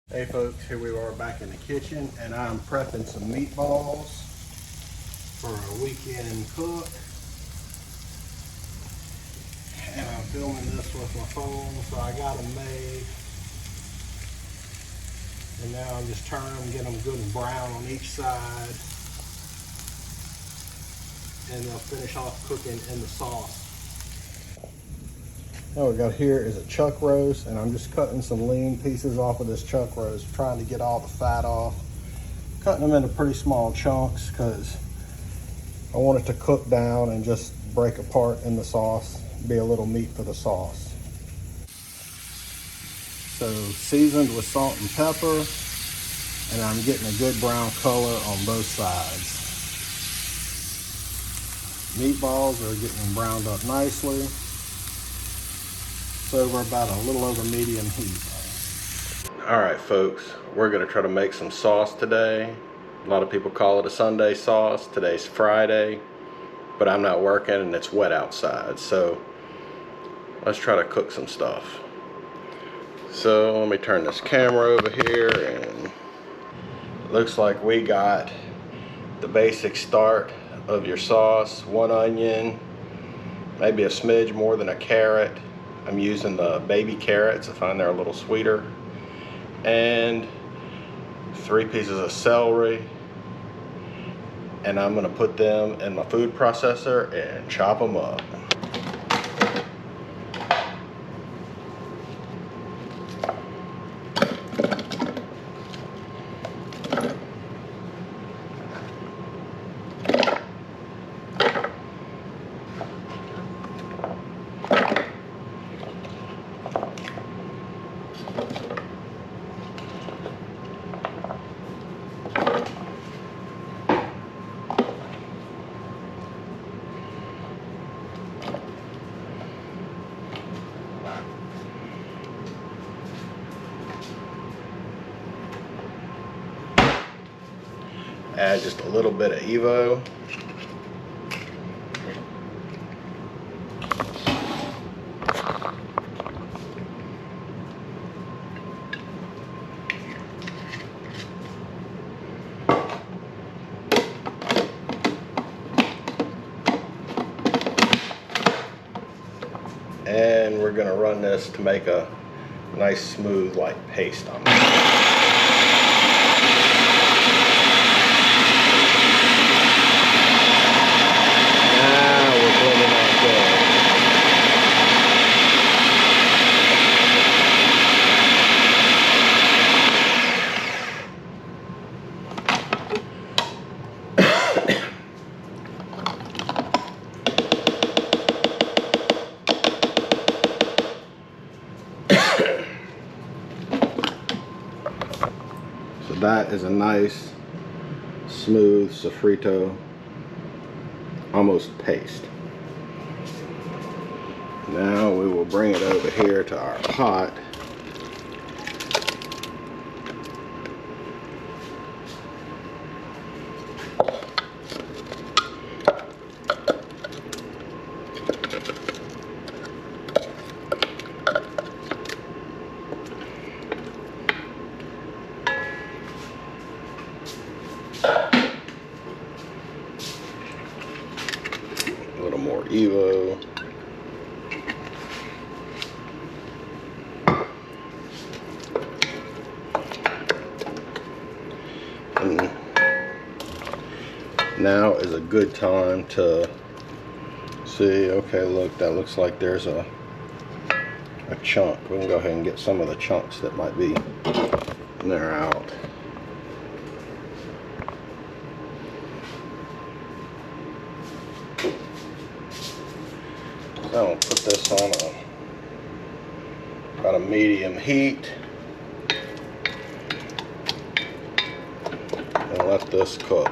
Hey folks, here we are back in the kitchen and I'm prepping some meatballs for a weekend cook. And I'm filming this with my phone, so I got them made. And now I'm just turning them, get them good and brown on each side. And they'll finish off cooking in the sauce. What we got here is a chuck roast, and I'm just cutting some lean pieces off of this chuck roast, trying to get all the fat off. Cutting them into pretty small chunks because I want it to cook down and just break apart in the sauce, be a little meat for the sauce. So seasoned with salt and pepper, and I'm getting a good brown color on both sides. Meatballs are getting browned up nicely. So we're about a little over medium heat. All right, folks, we're gonna try to make some sauce today. A lot of people call it a Sunday sauce. Today's Friday, but I'm not working and it's wet outside. So let's try to cook some stuff. So let me turn this camera over here, and it looks like we got the basic start of your sauce. 1 onion, maybe a smidge more than a carrot. I'm using the baby carrots. I find they're a little sweeter. And 3 pieces of celery. And I'm gonna put them in my food processor and chop them up. Add just a little bit of Evo. And we're gonna run this to make a nice smooth like paste on it. So that is a nice, smooth sofrito, almost paste. Now we will bring it over here to our pot. A little more Evo. And now is a good time to see, okay, look, that looks like there's a chunk. We can go ahead and get some of the chunks that might be in there out. So I'll put this on about a medium heat and let this cook.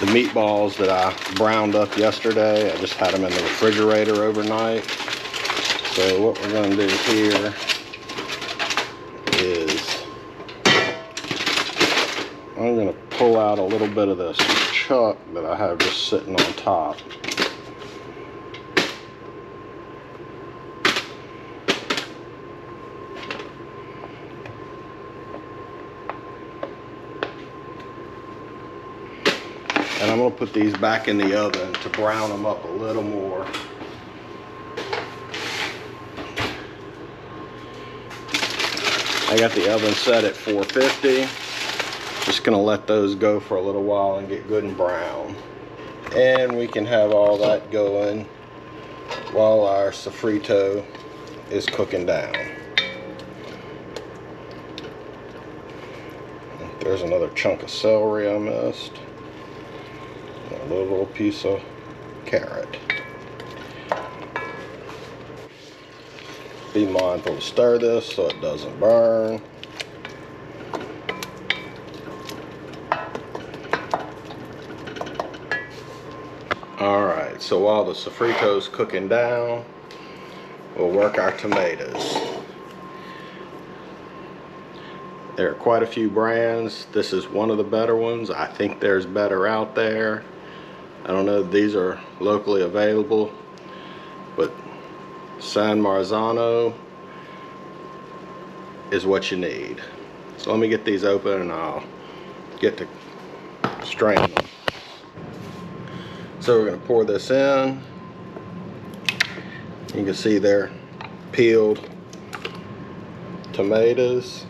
The meatballs that I browned up yesterday, I just had them in the refrigerator overnight. So what we're going to do here is I'm going to pull out a little bit of this chuck that I have just sitting on top. And I'm going to put these back in the oven to brown them up a little more. I got the oven set at 450. Just going to let those go for a little while and get good and brown. And we can have all that going while our sofrito is cooking down. There's another chunk of celery I missed. A little piece of carrot. Be mindful to stir this so it doesn't burn. Alright, so while the sofrito's cooking down, we'll work our tomatoes. There are quite a few brands. This is one of the better ones. I think there's better out there. I don't know if these are locally available, but San Marzano is what you need. So let me get these open and I'll get to straining them. So we're going to pour this in. You can see they're peeled tomatoes.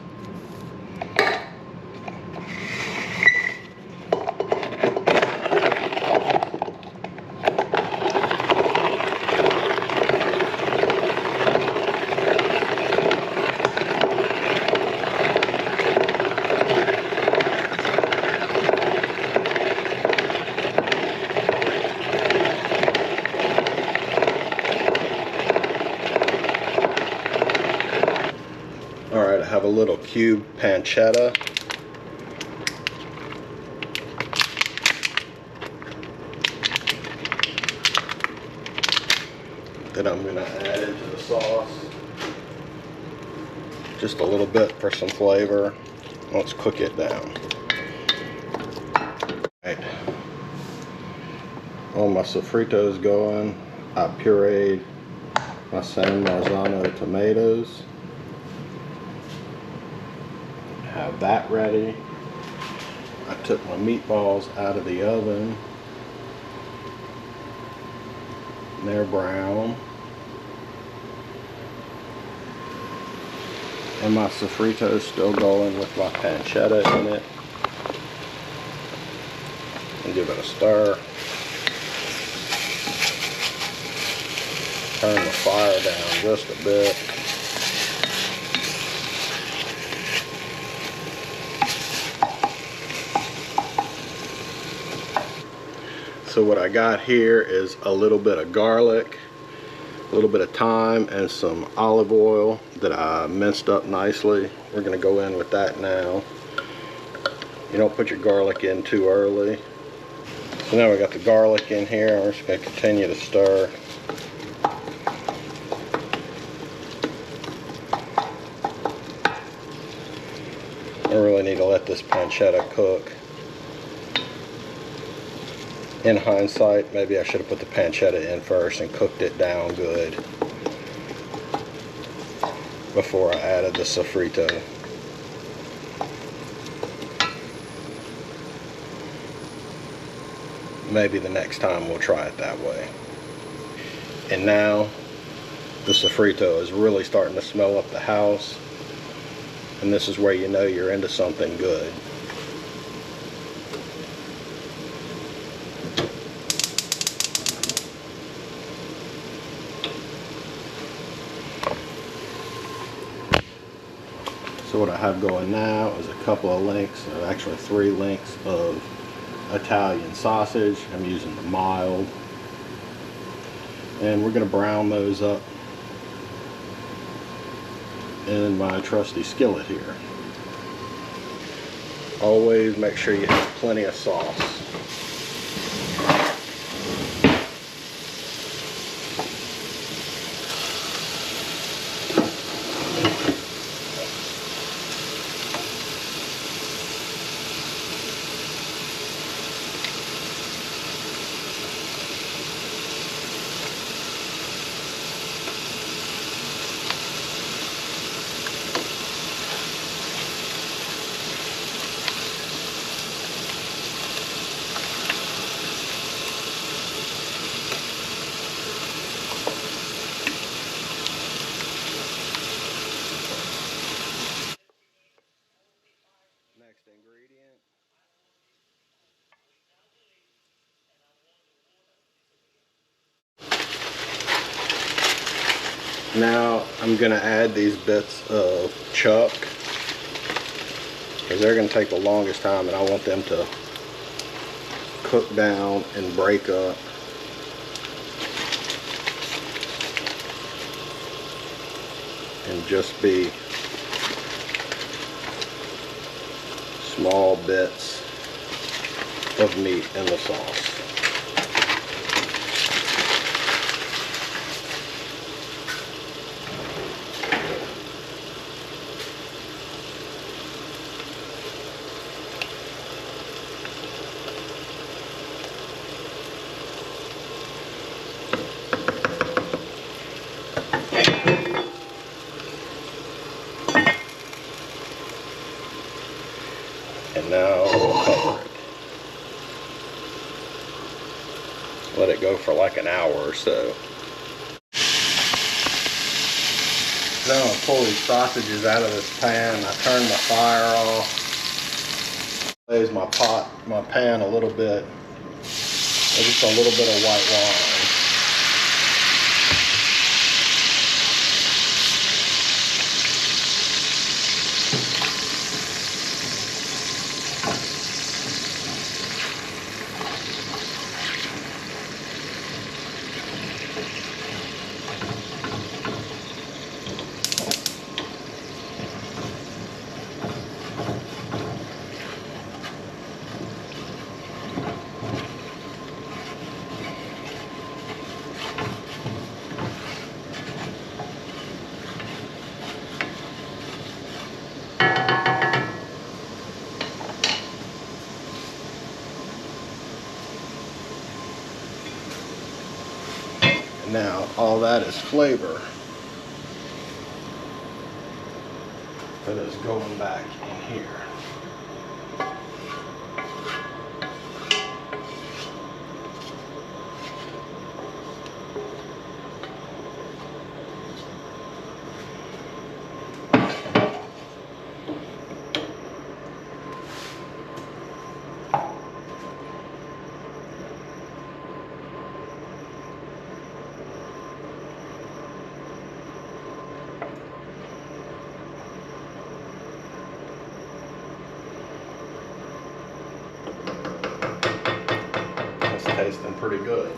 Alright, I have a little cube pancetta. That I'm going to add into the sauce. Just a little bit for some flavor. Let's cook it down. Right. All my sofrito's going. I pureed my San Marzano tomatoes. Have that ready. I took my meatballs out of the oven. They're brown. And my sofrito is still going with my pancetta in it. And give it a stir. Turn the fire down just a bit. So what I got here is a little bit of garlic, a little bit of thyme, and some olive oil that I minced up nicely. We're going to go in with that now. You don't put your garlic in too early. So now we got the garlic in here, and we're just going to continue to stir. I really need to let this pancetta cook. In hindsight, maybe I should have put the pancetta in first and cooked it down good before I added the sofrito. Maybe the next time we'll try it that way. And now the sofrito is really starting to smell up the house, and this is where you know you're into something good. So what I have going now is a couple of links, or actually 3 links of Italian sausage. I'm using the mild. And we're going to brown those up in my trusty skillet here. Always make sure you have plenty of sauce. next ingredient. Now I'm gonna add these bits of chuck because they're gonna take the longest time, and I want them to cook down and break up. And just be small bits of meat in the sauce. And now we'll cover it. Let it go for like an hour or so. Now I'll pull these sausages out of this pan. I turn the fire off. Raise my pan a little bit. Just a little bit of white wine. Now all that is flavor that is going back in here. Tasting pretty good.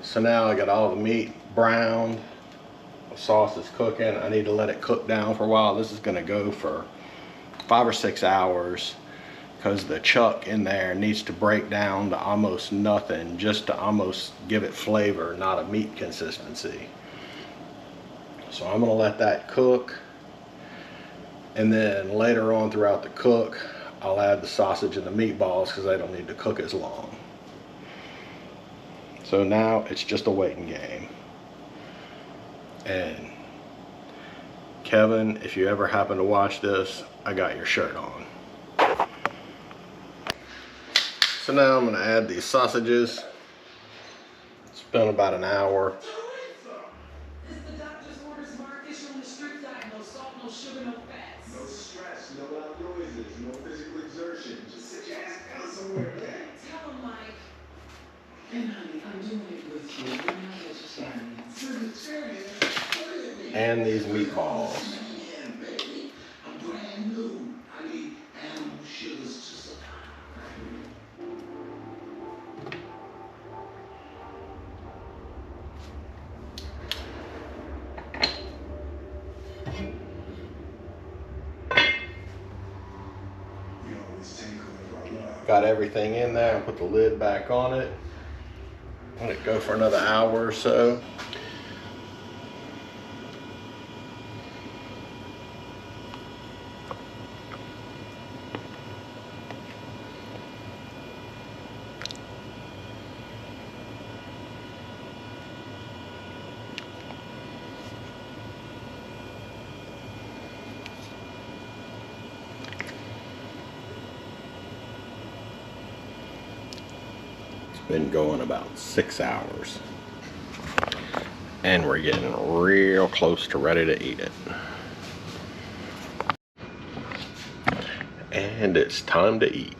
So now I got all the meat browned. The sauce is cooking. I need to let it cook down for a while. This is going to go for 5 or 6 hours. Because the chuck in there needs to break down to almost nothing, just to almost give it flavor, not a meat consistency. So I'm gonna let that cook, and then later on throughout the cook, I'll add the sausage and the meatballs because they don't need to cook as long. So now it's just a waiting game. And Kevin, if you ever happen to watch this, I got your shirt on. So now I'm going to add these sausages. It's been about an hour. It's the doctor's orders, Mark. Fish on the strict diet. No salt, no sugar, no fats. No stress, no loud noises, no physical exertion. Just sit your ass down somewhere, man. Tell him, Mike. And honey, I'm doing it with you. You're not vegetarian. Vegetarian? And these meatballs. Man, baby. I'm brand new. I need animal sugars to survive. Got everything in there and put the lid back on it. Let it go for another hour or so. Been going about 6 hours. And we're getting real close to ready to eat it. And it's time to eat.